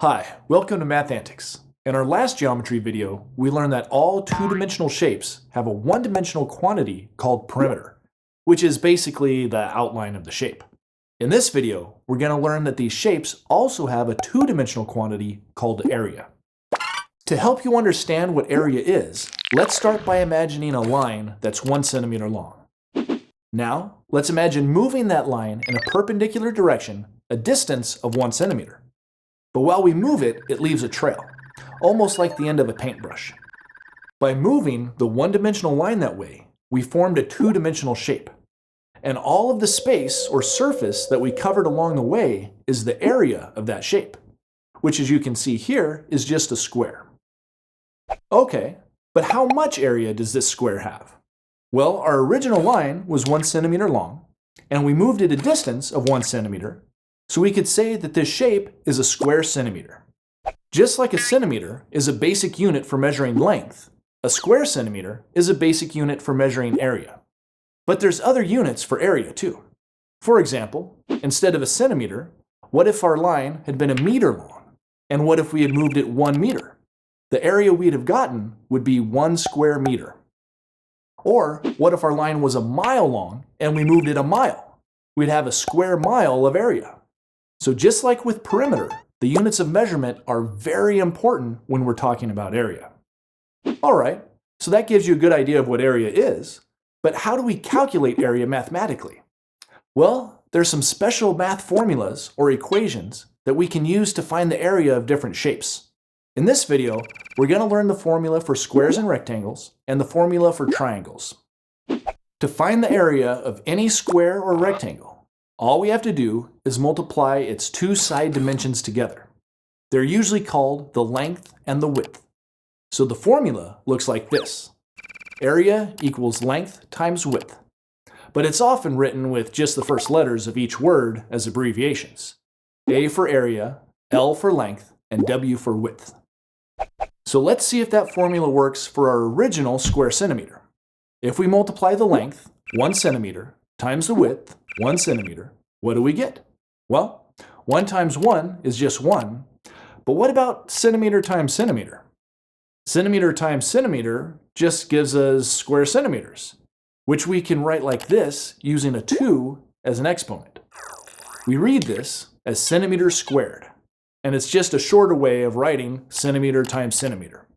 Hi, welcome to Math Antics. In our last geometry video, we learned that all two-dimensional shapes have a one-dimensional quantity called perimeter, which is basically the outline of the shape. In this video, we're going to learn that these shapes also have a two-dimensional quantity called area. To help you understand what area is, let's start by imagining a line that's 1 centimeter long. Now, let's imagine moving that line in a perpendicular direction a distance of 1 centimeter. But while we move it, it leaves a trail, almost like the end of a paintbrush. By moving the one-dimensional line that way, we formed a two-dimensional shape. And all of the space or surface that we covered along the way is the area of that shape, which as you can see here is just a square. Okay, but how much area does this square have? Well, our original line was 1 centimeter long, and we moved it a distance of 1 centimeter, so we could say that this shape is a square centimeter. Just like a centimeter is a basic unit for measuring length, a square centimeter is a basic unit for measuring area. But there's other units for area too. For example, instead of a centimeter, what if our line had been a meter long? And what if we had moved it 1 meter? The area we'd have gotten would be 1 square meter. Or what if our line was a mile long and we moved it a mile? We'd have a square mile of area. So just like with perimeter, the units of measurement are very important when we're talking about area. Alright, so that gives you a good idea of what area is, but how do we calculate area mathematically? Well, there's some special math formulas or equations that we can use to find the area of different shapes. In this video, we're going to learn the formula for squares and rectangles and the formula for triangles. To find the area of any square or rectangle, all we have to do is multiply its two side dimensions together. They're usually called the length and the width. So the formula looks like this. Area equals length times width. But it's often written with just the first letters of each word as abbreviations. A for area, L for length, and W for width. So let's see if that formula works for our original square centimeter. If we multiply the length, 1 centimeter, times the width, 1 centimeter, what do we get? Well, 1 times 1 is just 1, but what about centimeter times centimeter? Centimeter times centimeter just gives us square centimeters, which we can write like this using a 2 as an exponent. We read this as centimeters squared, and it's just a shorter way of writing centimeter times centimeter.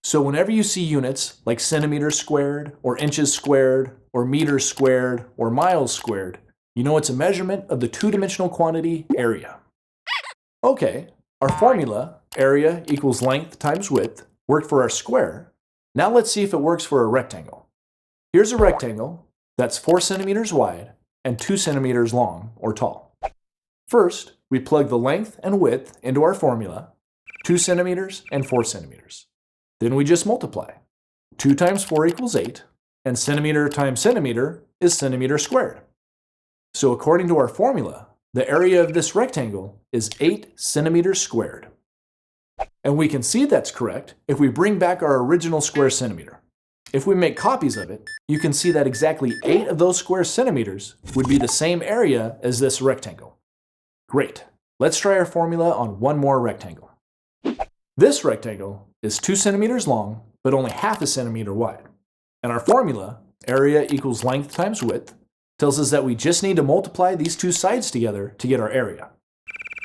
So whenever you see units like centimeters squared, or inches squared, or meters squared, or miles squared, you know it's a measurement of the two-dimensional quantity area. Okay, our formula, area equals length times width, worked for our square. Now let's see if it works for a rectangle. Here's a rectangle that's 4 centimeters wide and 2 centimeters long or tall. First, we plug the length and width into our formula, 2 centimeters and 4 centimeters. Then we just multiply. 2 times 4 equals 8, and centimeter times centimeter is centimeter squared. So according to our formula, the area of this rectangle is 8 centimeters squared. And we can see that's correct if we bring back our original square centimeter. If we make copies of it, you can see that exactly 8 of those square centimeters would be the same area as this rectangle. Great. Let's try our formula on one more rectangle. This rectangle is 2 centimeters long, but only half a centimeter wide. And our formula, area equals length times width, tells us that we just need to multiply these two sides together to get our area.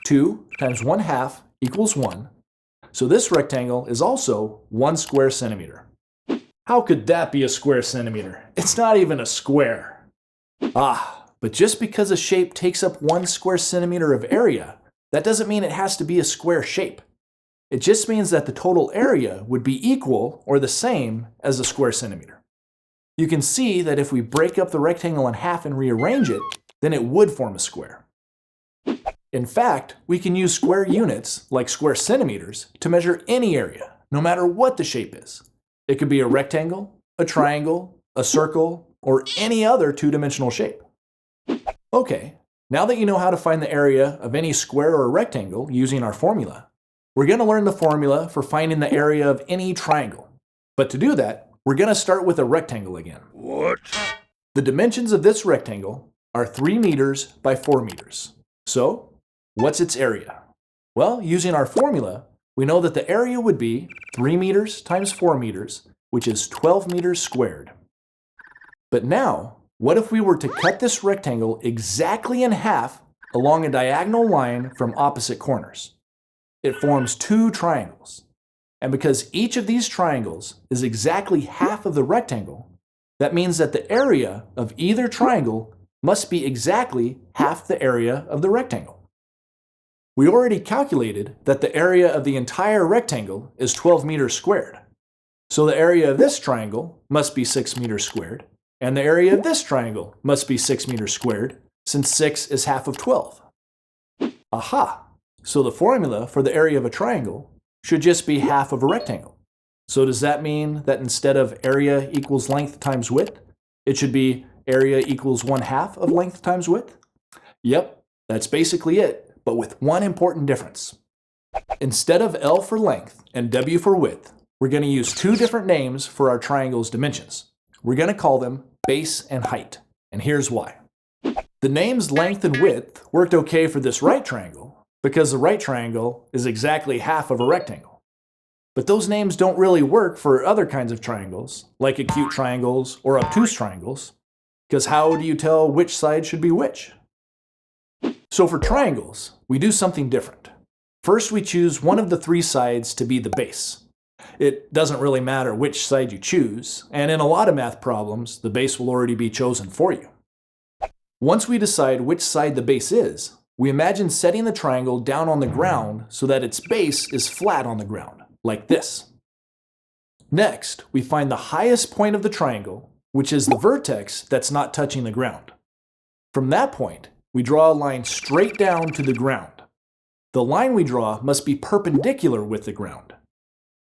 2 times 1/2 equals 1. So this rectangle is also 1 square centimeter. How could that be a square centimeter? It's not even a square. But just because a shape takes up 1 square centimeter of area, that doesn't mean it has to be a square shape. It just means that the total area would be equal or the same as a square centimeter. You can see that if we break up the rectangle in half and rearrange it, then it would form a square. In fact, we can use square units, like square centimeters, to measure any area, no matter what the shape is. It could be a rectangle, a triangle, a circle, or any other two-dimensional shape. Okay, now that you know how to find the area of any square or rectangle using our formula, we're going to learn the formula for finding the area of any triangle. But to do that, we're going to start with a rectangle again. What? The dimensions of this rectangle are 3 meters by 4 meters. So, what's its area? Well, using our formula, we know that the area would be 3 meters times 4 meters, which is 12 meters squared. But now, what if we were to cut this rectangle exactly in half along a diagonal line from opposite corners? It forms two triangles. And because each of these triangles is exactly half of the rectangle, that means that the area of either triangle must be exactly half the area of the rectangle. We already calculated that the area of the entire rectangle is 12 meters squared. So the area of this triangle must be 6 meters squared, and the area of this triangle must be 6 meters squared, since 6 is half of 12. Aha! So the formula for the area of a triangle should just be half of a rectangle. So does that mean that instead of area equals length times width, it should be area equals 1/2 of length times width? Yep, that's basically it, but with one important difference. Instead of L for length and W for width, we're going to use two different names for our triangle's dimensions. We're going to call them base and height, and here's why. The names length and width worked okay for this right triangle because the right triangle is exactly half of a rectangle. But those names don't really work for other kinds of triangles, like acute triangles or obtuse triangles, because how do you tell which side should be which? So for triangles, we do something different. First, we choose one of the three sides to be the base. It doesn't really matter which side you choose, and in a lot of math problems, the base will already be chosen for you. Once we decide which side the base is, we imagine setting the triangle down on the ground so that its base is flat on the ground, like this. Next, we find the highest point of the triangle, which is the vertex that's not touching the ground. From that point, we draw a line straight down to the ground. The line we draw must be perpendicular with the ground.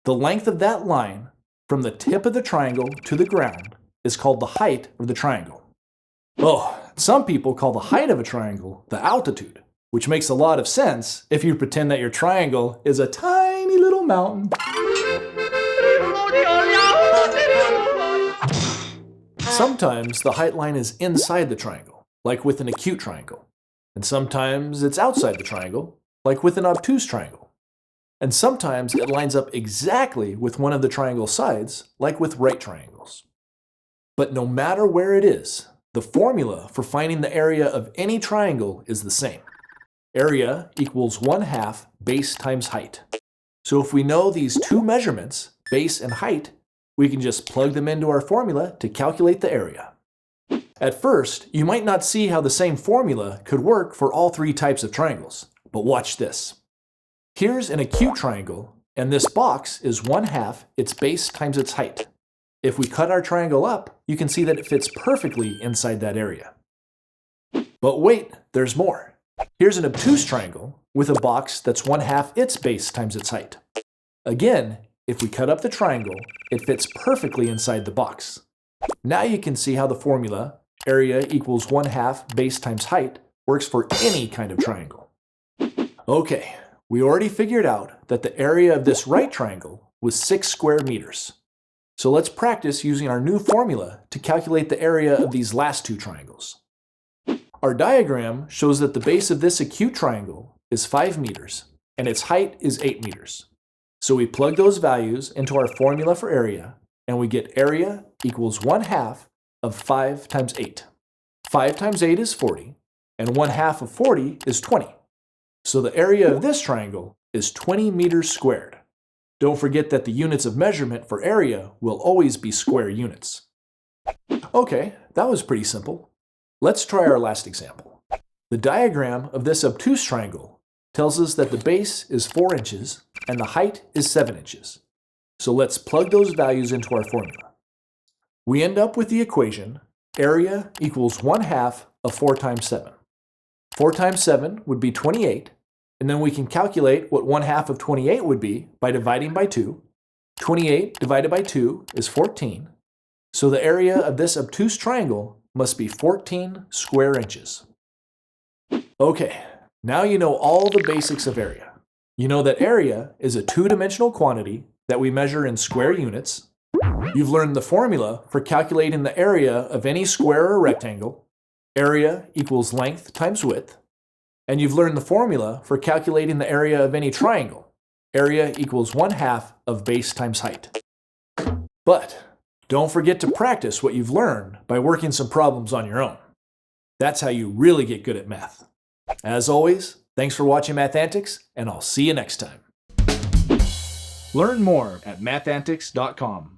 The length of that line from the tip of the triangle to the ground is called the height of the triangle. Oh, some people call the height of a triangle the altitude, which makes a lot of sense if you pretend that your triangle is a tiny little mountain. Sometimes the height line is inside the triangle, like with an acute triangle. And sometimes it's outside the triangle, like with an obtuse triangle. And sometimes it lines up exactly with one of the triangle sides, like with right triangles. But no matter where it is, the formula for finding the area of any triangle is the same. Area equals 1/2 base times height. So if we know these two measurements, base and height, we can just plug them into our formula to calculate the area. At first, you might not see how the same formula could work for all three types of triangles, but watch this. Here's an acute triangle, and this box is 1/2 its base times its height. If we cut our triangle up, you can see that it fits perfectly inside that area. But wait, there's more. Here's an obtuse triangle with a box that's 1/2 its base times its height. Again, if we cut up the triangle, it fits perfectly inside the box. Now you can see how the formula, area equals 1/2 base times height, works for any kind of triangle. Okay, we already figured out that the area of this right triangle was 6 square meters. So let's practice using our new formula to calculate the area of these last two triangles. Our diagram shows that the base of this acute triangle is 5 meters and its height is 8 meters. So we plug those values into our formula for area and we get area equals 1/2 of 5 times 8. 5 times 8 is 40 and 1/2 of 40 is 20. So the area of this triangle is 20 meters squared. Don't forget that the units of measurement for area will always be square units. Okay, that was pretty simple. Let's try our last example. The diagram of this obtuse triangle tells us that the base is 4 inches and the height is 7 inches. So let's plug those values into our formula. We end up with the equation area equals 1/2 of 4 times 7. 4 times 7 would be 28, and then we can calculate what 1/2 of 28 would be by dividing by 2. 28 divided by 2 is 14. So the area of this obtuse triangle must be 14 square inches. Okay, now you know all the basics of area. You know that area is a two-dimensional quantity that we measure in square units. You've learned the formula for calculating the area of any square or rectangle. Area equals length times width. And you've learned the formula for calculating the area of any triangle. Area equals 1/2 of base times height. But don't forget to practice what you've learned by working some problems on your own. That's how you really get good at math. As always, thanks for watching Mathantics, and I'll see you next time. Learn more at mathantics.com.